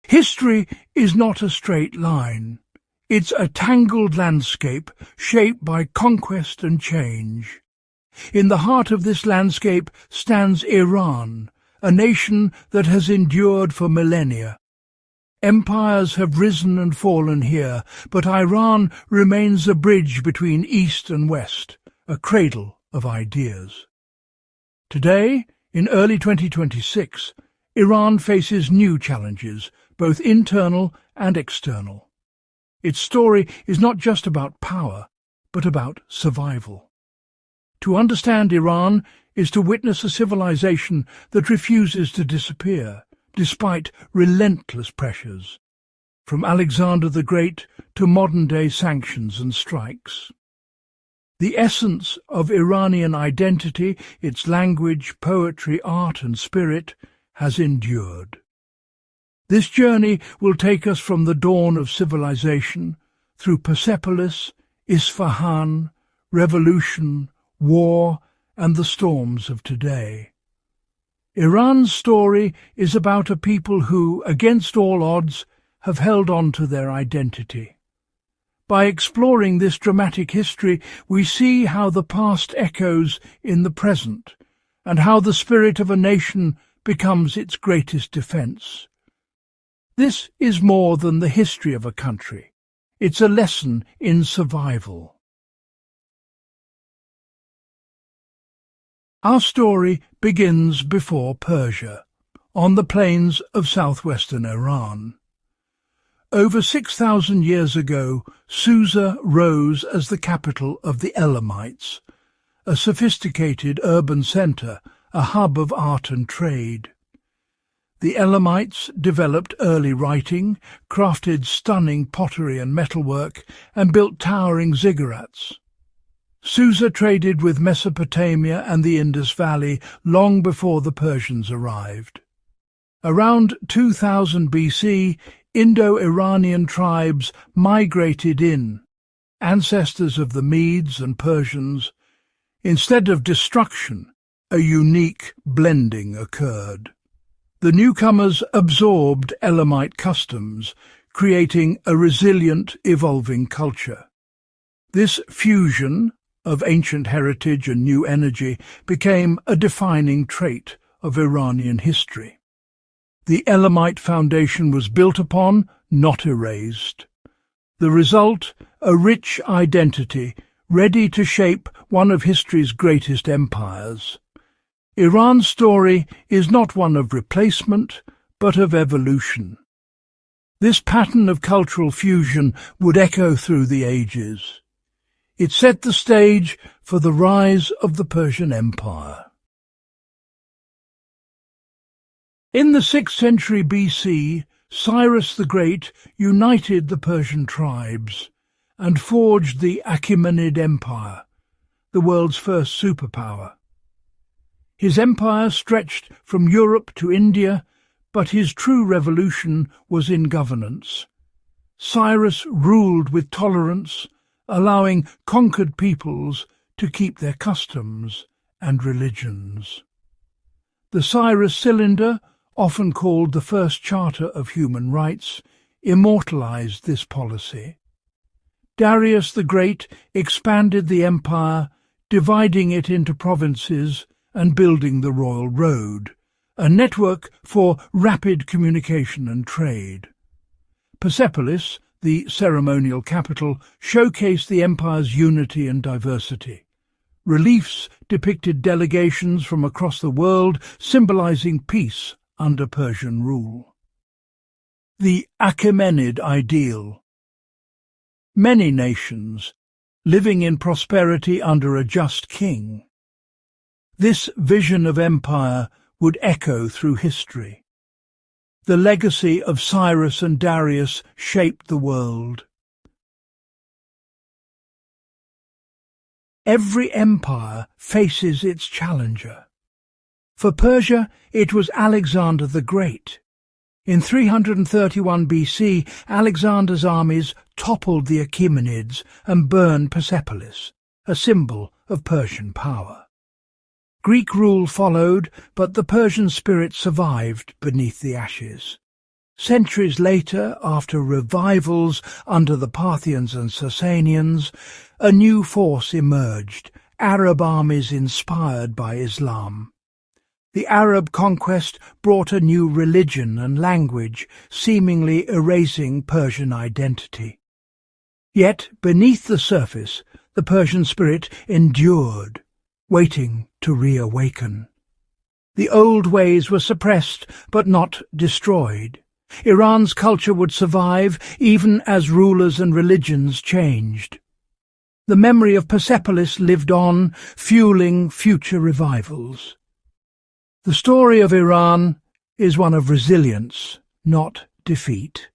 History is not a straight line. It's a tangled landscape shaped by conquest and change. In the heart of this landscape stands Iran, a nation that has endured for millennia. Empires have risen and fallen here, but Iran remains a bridge between East and West, a cradle of ideas. Today, in early 2026, Iran faces new challenges, both internal and external. Its story is not just about power, but about survival. To understand Iran is to witness a civilization that refuses to disappear, despite relentless pressures, from Alexander the Great to modern-day sanctions and strikes. The essence of Iranian identity, its language, poetry, art and spirit, has endured. This journey will take us from the dawn of civilization, through Persepolis, Isfahan, revolution, war, and the storms of today. Iran's story is about a people who, against all odds, have held on to their identity. By exploring this dramatic history, we see how the past echoes in the present, and how the spirit of a nation becomes its greatest defense. This is more than the history of a country. It's a lesson in survival. Our story begins before Persia, on the plains of southwestern Iran. Over 6,000 years ago, Susa rose as the capital of the Elamites, a sophisticated urban centre, a hub of art and trade. The Elamites developed early writing, crafted stunning pottery and metalwork, and built towering ziggurats. Susa traded with Mesopotamia and the Indus Valley long before the Persians arrived. Around 2000 BC, Indo-Iranian tribes migrated in, ancestors of the Medes and Persians. Instead of destruction, a unique blending occurred. The newcomers absorbed Elamite customs, creating a resilient, evolving culture. This fusion of ancient heritage and new energy became a defining trait of Iranian history. The Elamite foundation was built upon, not erased. The result, a rich identity, ready to shape one of history's greatest empires. Iran's story is not one of replacement, but of evolution. This pattern of cultural fusion would echo through the ages. It set the stage for the rise of the Persian Empire. In the 6th century BC, Cyrus the Great united the Persian tribes and forged the Achaemenid Empire, the world's first superpower. His empire stretched from Europe to India, but his true revolution was in governance. Cyrus ruled with tolerance, allowing conquered peoples to keep their customs and religions. The Cyrus Cylinder, often called the First Charter of Human Rights, immortalized this policy. Darius the Great expanded the empire, dividing it into provinces and building the Royal Road, a network for rapid communication and trade. Persepolis, the ceremonial capital, showcased the empire's unity and diversity. Reliefs depicted delegations from across the world, symbolizing peace under Persian rule. The Achaemenid ideal. Many nations, living in prosperity under a just king. This vision of empire would echo through history. The legacy of Cyrus and Darius shaped the world. Every empire faces its challenger. For Persia, it was Alexander the Great. In 331 BC, Alexander's armies toppled the Achaemenids and burned Persepolis, a symbol of Persian power. Greek rule followed, but the Persian spirit survived beneath the ashes. Centuries later, after revivals under the Parthians and Sasanians, a new force emerged, Arab armies inspired by Islam. The Arab conquest brought a new religion and language, seemingly erasing Persian identity. Yet, beneath the surface, the Persian spirit endured, waiting to reawaken. The old ways were suppressed, but not destroyed. Iran's culture would survive even as rulers and religions changed. The memory of Persepolis lived on, fueling future revivals. The story of Iran is one of resilience, not defeat.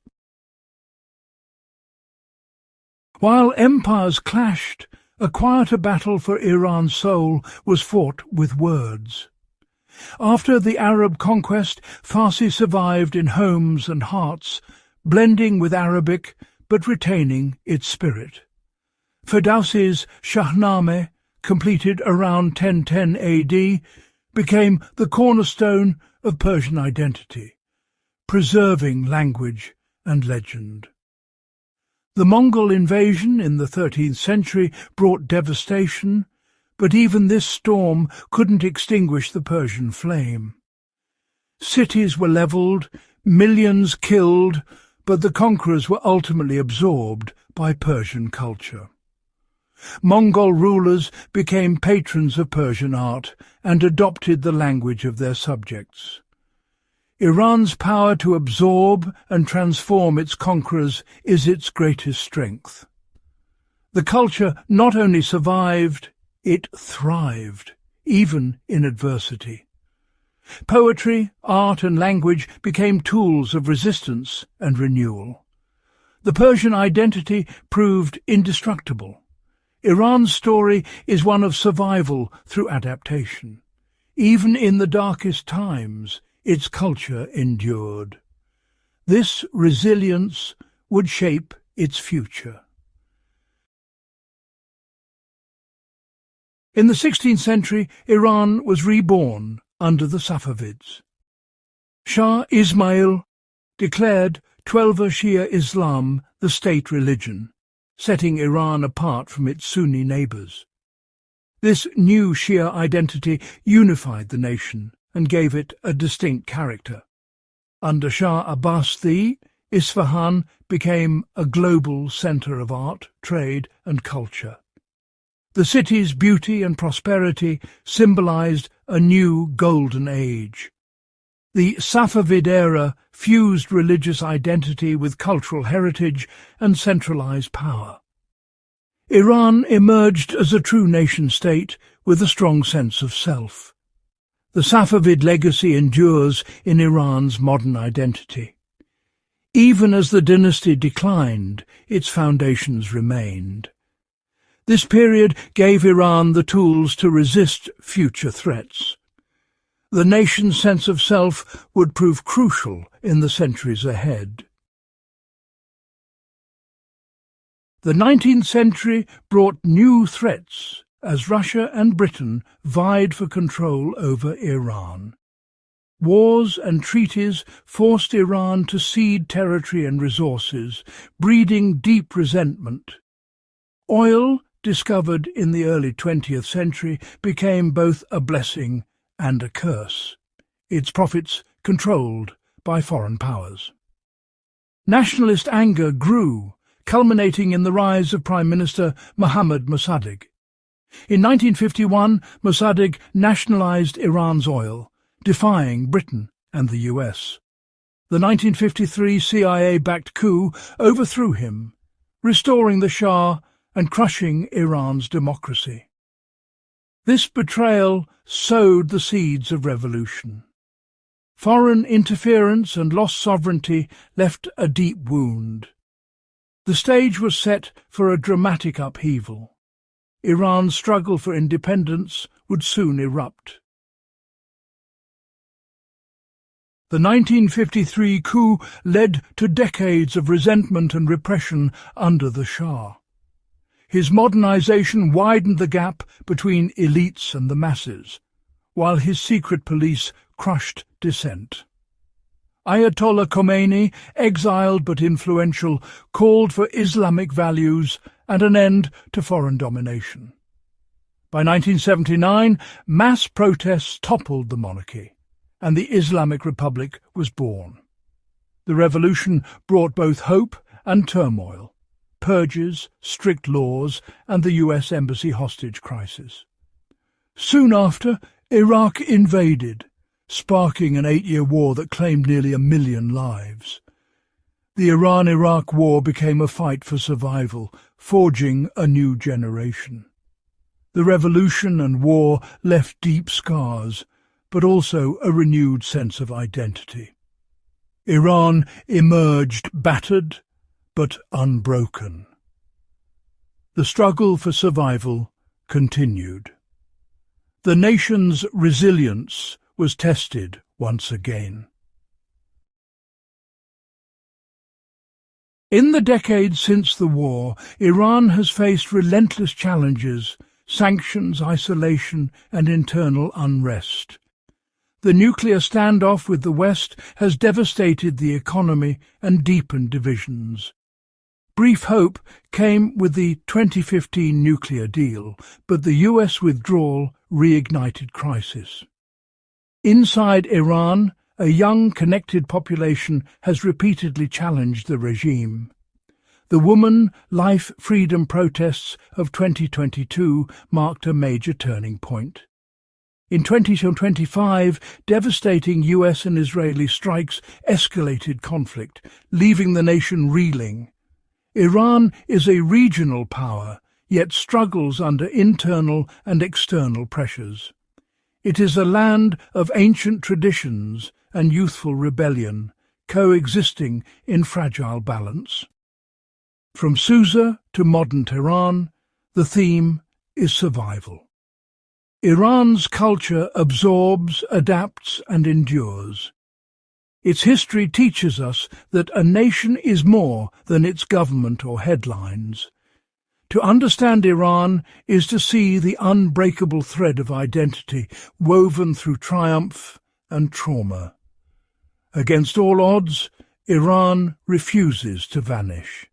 While empires clashed, a quieter battle for Iran's soul was fought with words. After the Arab conquest, Farsi survived in homes and hearts, blending with Arabic but retaining its spirit. Ferdowsi's Shahnameh, completed around 1010 AD, became the cornerstone of Persian identity, preserving language and legend. The Mongol invasion in the 13th century brought devastation, but even this storm couldn't extinguish the Persian flame. Cities were levelled, millions killed, but the conquerors were ultimately absorbed by Persian culture. Mongol rulers became patrons of Persian art and adopted the language of their subjects. Iran's power to absorb and transform its conquerors is its greatest strength. The culture not only survived, it thrived, even in adversity. Poetry, art and language became tools of resistance and renewal. The Persian identity proved indestructible. Iran's story is one of survival through adaptation. Even in the darkest times, its culture endured. This resilience would shape its future. In the 16th century, Iran was reborn under the Safavids. Shah Ismail declared Twelver Shia Islam the state religion, setting Iran apart from its Sunni neighbours. This new Shia identity unified the nation and gave it a distinct character. Under Shah Abbas II, Isfahan became a global centre of art, trade and culture. The city's beauty and prosperity symbolised a new golden age. The Safavid era fused religious identity with cultural heritage and centralised power. Iran emerged as a true nation-state with a strong sense of self. The Safavid legacy endures in Iran's modern identity. Even as the dynasty declined, its foundations remained. This period gave Iran the tools to resist future threats. The nation's sense of self would prove crucial in the centuries ahead. The 19th century brought new threats as Russia and Britain vied for control over Iran. Wars and treaties forced Iran to cede territory and resources, breeding deep resentment. Oil, discovered in the early 20th century, became both a blessing and a curse, its profits controlled by foreign powers. Nationalist anger grew, culminating in the rise of Prime Minister Mohammad Mossadegh. In 1951, Mossadegh nationalised Iran's oil, defying Britain and the US. The 1953 CIA-backed coup overthrew him, restoring the Shah and crushing Iran's democracy. This betrayal sowed the seeds of revolution. Foreign interference and lost sovereignty left a deep wound. The stage was set for a dramatic upheaval. Iran's struggle for independence would soon erupt. The 1953 coup led to decades of resentment and repression under the Shah. His modernization widened the gap between elites and the masses, while his secret police crushed dissent. Ayatollah Khomeini, exiled but influential, called for Islamic values and an end to foreign domination. By 1979, mass protests toppled the monarchy, and the Islamic Republic was born. The revolution brought both hope and turmoil, purges, strict laws, and the US Embassy hostage crisis. Soon after, Iraq invaded, sparking an 8-year war that claimed nearly 1 million lives. The Iran-Iraq War became a fight for survival, forging a new generation. The revolution and war left deep scars, but also a renewed sense of identity. Iran emerged battered, but unbroken. The struggle for survival continued. The nation's resilience was tested once again. In the decades since the war, Iran has faced relentless challenges, sanctions, isolation, and internal unrest. The nuclear standoff with the West has devastated the economy and deepened divisions. Brief hope came with the 2015 nuclear deal, but the US withdrawal reignited crisis. Inside Iran, a young, connected population has repeatedly challenged the regime. The Woman, Life, Freedom protests of 2022 marked a major turning point. In 2025, devastating US and Israeli strikes escalated conflict, leaving the nation reeling. Iran is a regional power, yet struggles under internal and external pressures. It is a land of ancient traditions and youthful rebellion, coexisting in fragile balance. From Susa to modern Tehran, the theme is survival. Iran's culture absorbs, adapts, and endures. Its history teaches us that a nation is more than its government or headlines. To understand Iran is to see the unbreakable thread of identity woven through triumph and trauma. Against all odds, Iran refuses to vanish.